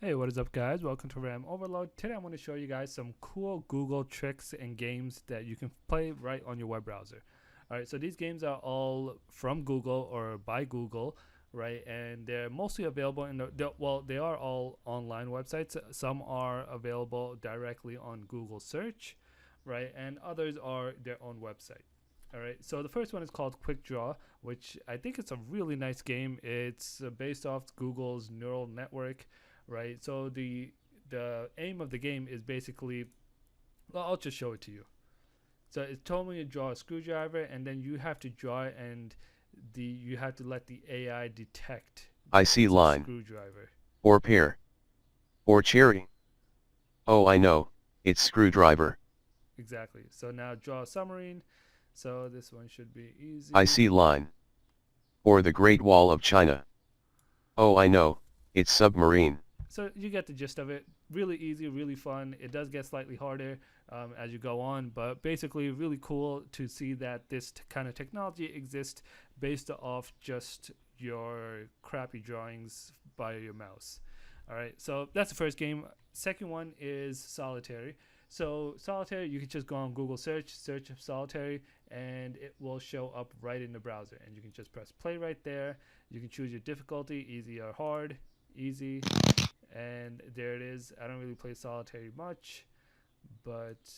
Hey, what is up, guys? Welcome to RAM Overload. Today I'm going to show you guys some cool Google tricks and games that you can play right on your web browser. Alright, so these games are all from Google or by Google, right? And they're mostly available in they are all online websites. Some are available directly on Google search, right? And others are their own website. All right, so the first one is called Quick Draw, which I think it's a really nice game. It's based off Google's neural network, right? So the aim of the game is basically, well, I'll just show it to you. So it told me to draw a screwdriver, and then you have to draw it, and you have to let the AI detect I that see it's a line, screwdriver. or pear, or cherry. Oh, I know, it's screwdriver. Exactly. So now draw a submarine. So this one should be I easy. see line, or the Great Wall of China. Oh, I know, it's submarine. So you get the gist of it. Really easy, really fun. It does get slightly harder as you go on, but basically really cool to see that this kind of technology exists based off just your crappy drawings by your mouse. All right, so that's the first game. Second one is Solitary. So Solitary, you can just go on Google search Solitary, and it will show up right in the browser. And you can just press play right there. You can choose your difficulty, easy or hard. Easy, and there it is. I don't really play solitary much, but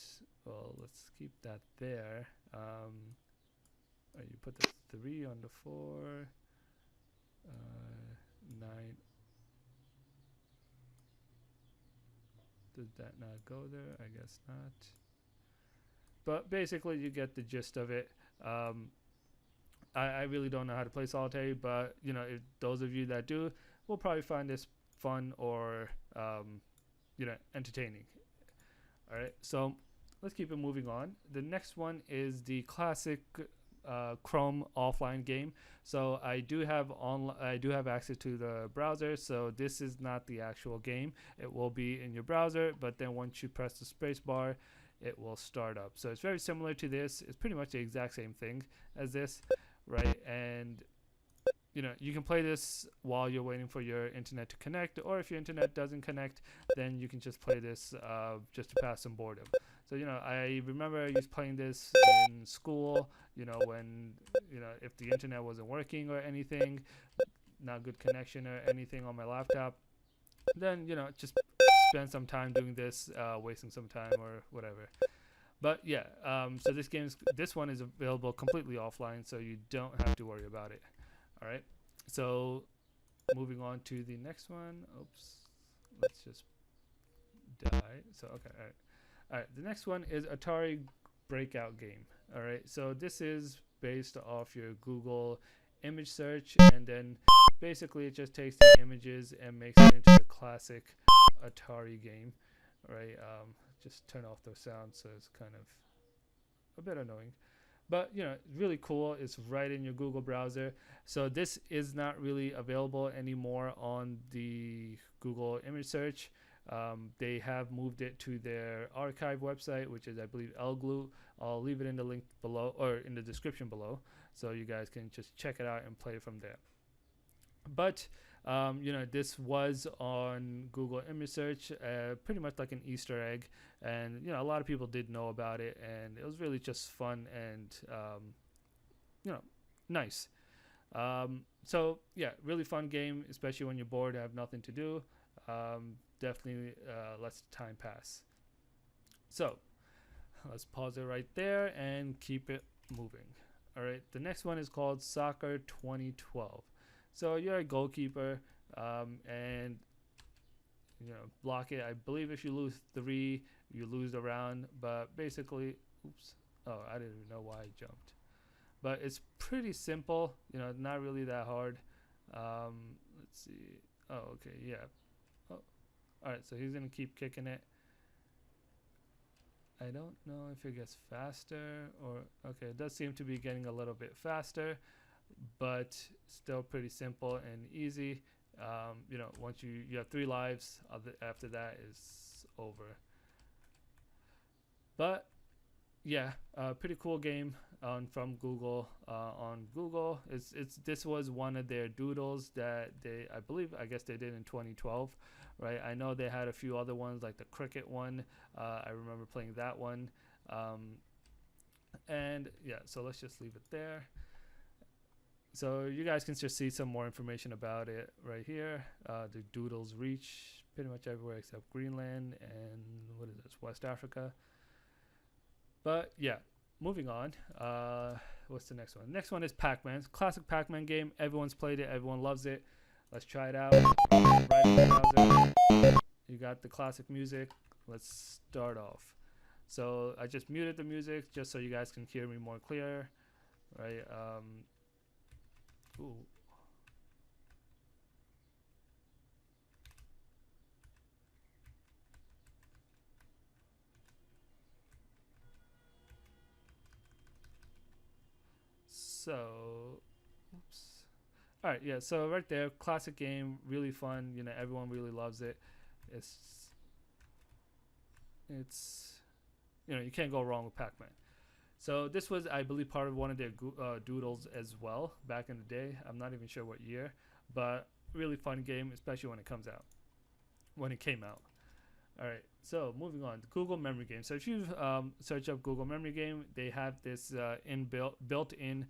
well, let's keep that there. You put the 3 on the 4, 9. Did that not go there? I guess not. But basically, you get the gist of it. I really don't know how to play solitary, but if those of you that do will probably find this fun or entertaining. All right, so let's keep it moving on. The next one is the classic Chrome offline game. So I do have access to the browser. So this is not the actual game. It will be in your browser, but then once you press the space bar, it will start up. So it's very similar to this. It's pretty much the exact same thing as this, right? And you can play this while you're waiting for your internet to connect, or if your internet doesn't connect, then you can just play this just to pass some boredom. So I remember I used playing this in school. When if the internet wasn't working or anything, not good connection or anything on my laptop, then just spend some time doing this, wasting some time or whatever. But yeah, so this one is available completely offline, so you don't have to worry about it. All right. So moving on to the next one. Oops. Let's just die. So okay. All right. All right. The next one is Atari Breakout game. All right. So this is based off your Google image search, and then basically it just takes the images and makes it into the classic Atari game. All right. Just turn off those sounds, so it's kind of a bit annoying, but really cool. It's right in your Google browser. So this is not really available anymore on the Google image search. They have moved it to their archive website, which is, I believe, Elglue. I'll leave it in the link below or in the description below, so you guys can just check it out and play from there. But this was on Google image search, pretty much like an Easter egg, and a lot of people did know about it, and it was really just fun and you know nice. So yeah, really fun game, especially when you're bored and have nothing to do. Definitely lets the time pass. So let's pause it right there and keep it moving. All right, the next one is called Soccer 2012. So you're a goalkeeper, and block it. I believe if you lose 3, you lose the round. But basically, oops. Oh, I didn't even know why I jumped. But it's pretty simple. Not really that hard. Let's see. Oh, okay, yeah. Oh, all right. So he's gonna keep kicking it. I don't know if it gets faster or okay. It does seem to be getting a little bit faster, but still pretty simple and easy. Once you have 3 lives, after that is over. But yeah, pretty cool game from Google. On Google, this was one of their doodles that I guess they did in 2012, right? I know they had a few other ones like the cricket one. I remember playing that one, um, and yeah. So let's just leave it there. So you guys can just see some more information about it right here. The doodles reach pretty much everywhere except Greenland and what is this, West Africa. But yeah, moving on. What's the next one? Next one is Pac-Man. Classic Pac-Man game. Everyone's played it. Everyone loves it. Let's try it out. Right in the browser. You got the classic music. Let's start off. So I just muted the music just so you guys can hear me more clear. Right. Ooh. So, oops. All right, yeah. So right there, classic game, really fun. You know, everyone really loves it. It's it's you can't go wrong with Pac-Man. So this was, I believe, part of one of their doodles as well back in the day. I'm not even sure what year, but really fun game, especially when it comes out. When it came out. All right. So moving on, Google Memory Game. So if you search up Google Memory Game, they have this built-in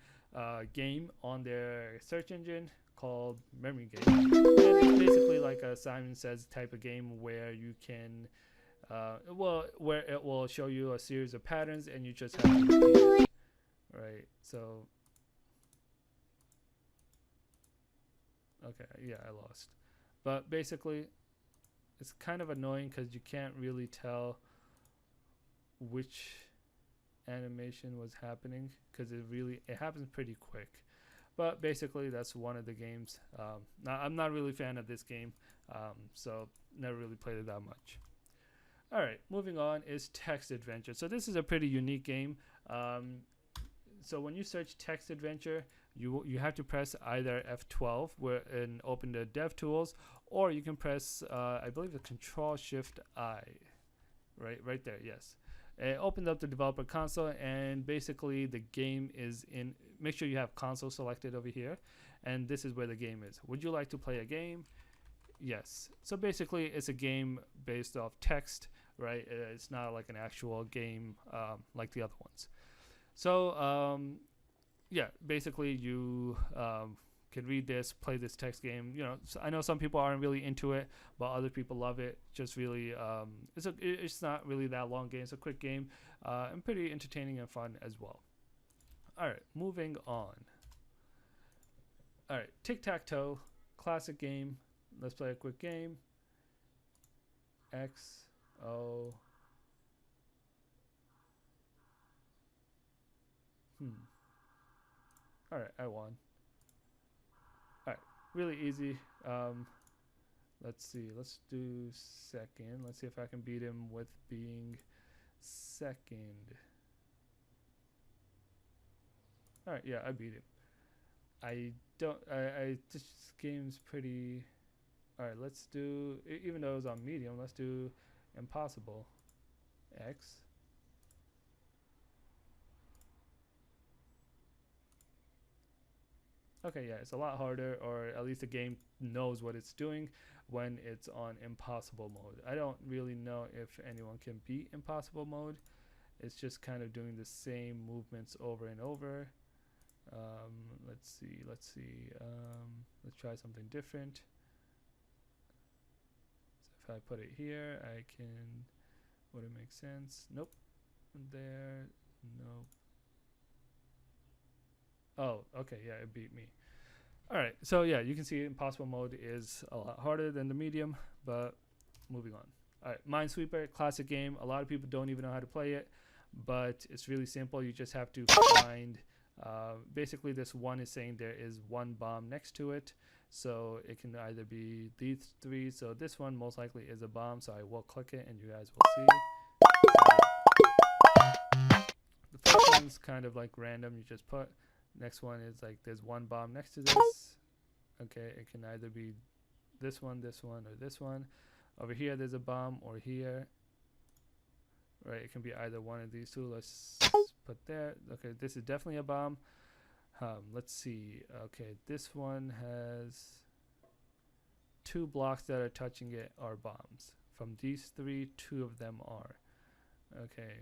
game on their search engine called Memory Game, and it's basically like a Simon Says type of game where you can where it will show you a series of patterns and you just have to repeat it. Right. So okay, yeah, I lost. But basically, it's kind of annoying because you can't really tell which animation was happening because it happens pretty quick. But basically, that's one of the games. Now, I'm not really a fan of this game, so never really played it that much. All right, moving on is Text Adventure. So this is a pretty unique game. So when you search Text Adventure, you have to press either F12 and open the Dev Tools, or you can press I believe the Control Shift I, right there. Yes, it opens up the developer console, and basically the game is in. Make sure you have console selected over here, and this is where the game is. Would you like to play a game? Yes. So basically, it's a game based off text, right? It's not like an actual game like the other ones. So yeah, basically you can read this, play this text game. You know, so I know some people aren't really into it, but other people love it. Just really, it's not really that long game. It's a quick game and pretty entertaining and fun as well. All right, moving on. All right, Tic Tac Toe, classic game. Let's play a quick game. X O. All right, I won. All right, really easy. Let's see. Let's do second. Let's see if I can beat him with being second. All right, yeah, I beat him. I don't. This game's pretty. All right, let's do. Even though it was on medium, let's do impossible. X. Okay, yeah, it's a lot harder, or at least the game knows what it's doing when it's on impossible mode. I don't really know if anyone can beat impossible mode. It's just kind of doing the same movements over and over. Let's see. Let's try something different. So if I put it here, I can. Would it make sense? Nope. There. Nope. Oh, okay. Yeah, it beat me. All right. So yeah, you can see impossible mode is a lot harder than the medium, but moving on. All right, Minesweeper, classic game. A lot of people don't even know how to play it, but it's really simple. You just have to find. Basically, this one is saying there is one bomb next to it, so it can either be these three. So this one most likely is a bomb. So I will click it, and you guys will see. The first one's kind of like random. You just put. Next one is like there's one bomb next to this. Okay, it can either be this one, or this one. Over here there's a bomb, or here. right? It can be either one of these two. Let's put there. Okay, this is definitely a bomb. Let's see. Okay, this one has 2 blocks that are touching it are bombs. From these 3, 2 of them are. Okay.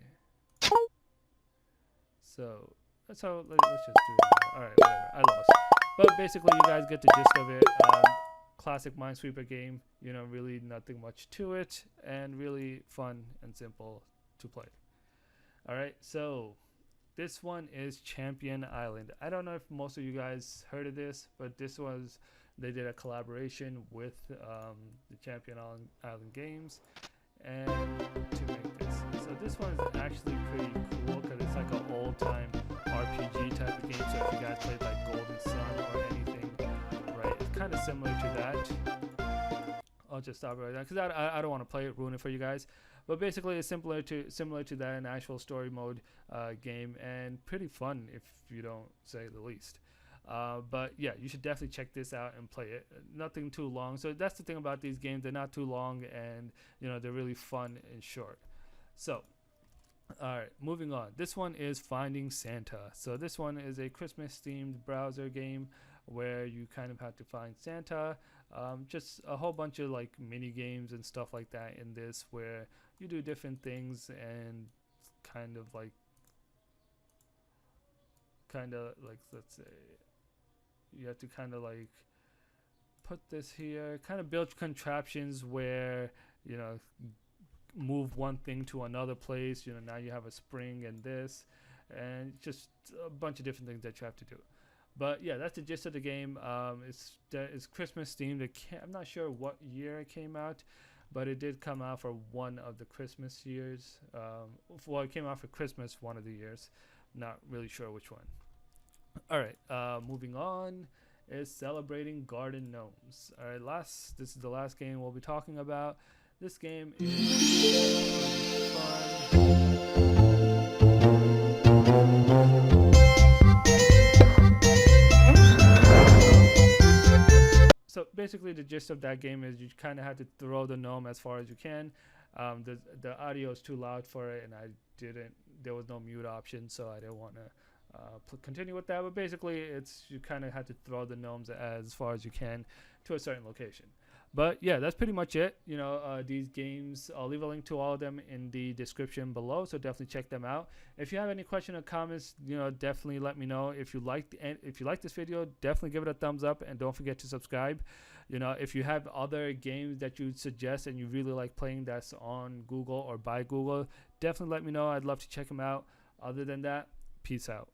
So let's just do it. All right, whatever. I lost. But basically, you guys get the gist of it. Classic Minesweeper game. You know, really nothing much to it, and really fun and simple to play. All right, so this one is Champion Island. I don't know if most of you guys heard of this, but they did a collaboration with the Champion Island games, and to make this. So this one is actually pretty cool because it's like an old time RPG type of game. So if you guys played like Golden Sun or anything, right, it's kind of similar to that. I'll just stop right there because I don't want to play it, ruin it for you guys. But basically, it's similar to that, an actual story mode game, and pretty fun if you don't say the least. But yeah, you should definitely check this out and play it. Nothing too long. So that's the thing about these games; they're not too long, and you know they're really fun and short. So, all right, moving on. This one is Finding Santa. So this one is a Christmas-themed browser game where you kind of have to find Santa. Just a whole bunch of like mini games and stuff like that in this, where you do different things and kind of like let's say you have to kind of like put this here, kind of build contraptions where you know move one thing to another place. You know, now you have a spring and this, and just a bunch of different things that you have to do. But yeah, that's the gist of the game. It's Christmas themed. I'm not sure what year it came out, but it did come out for one of the Christmas years. Well, it came out for Christmas one of the years. Not really sure which one. All right, moving on is Celebrating Garden Gnomes. All right, this is the last game we'll be talking about. This game is fun. So basically, the gist of that game is you kind of have to throw the gnome as far as you can. The audio is too loud for it, and there was no mute option, so I didn't want to continue with that. But basically, you kind of have to throw the gnomes as far as you can to a certain location. But yeah, that's pretty much it. You know, these games, I'll leave a link to all of them in the description below, so definitely check them out. If you have any question or comments, you know, definitely let me know. If you like this video, definitely give it a thumbs up, and don't forget to subscribe. You know, if you have other games that you suggest and you really like playing that's on Google or by Google, definitely let me know. I'd love to check them out. Other than that, peace out.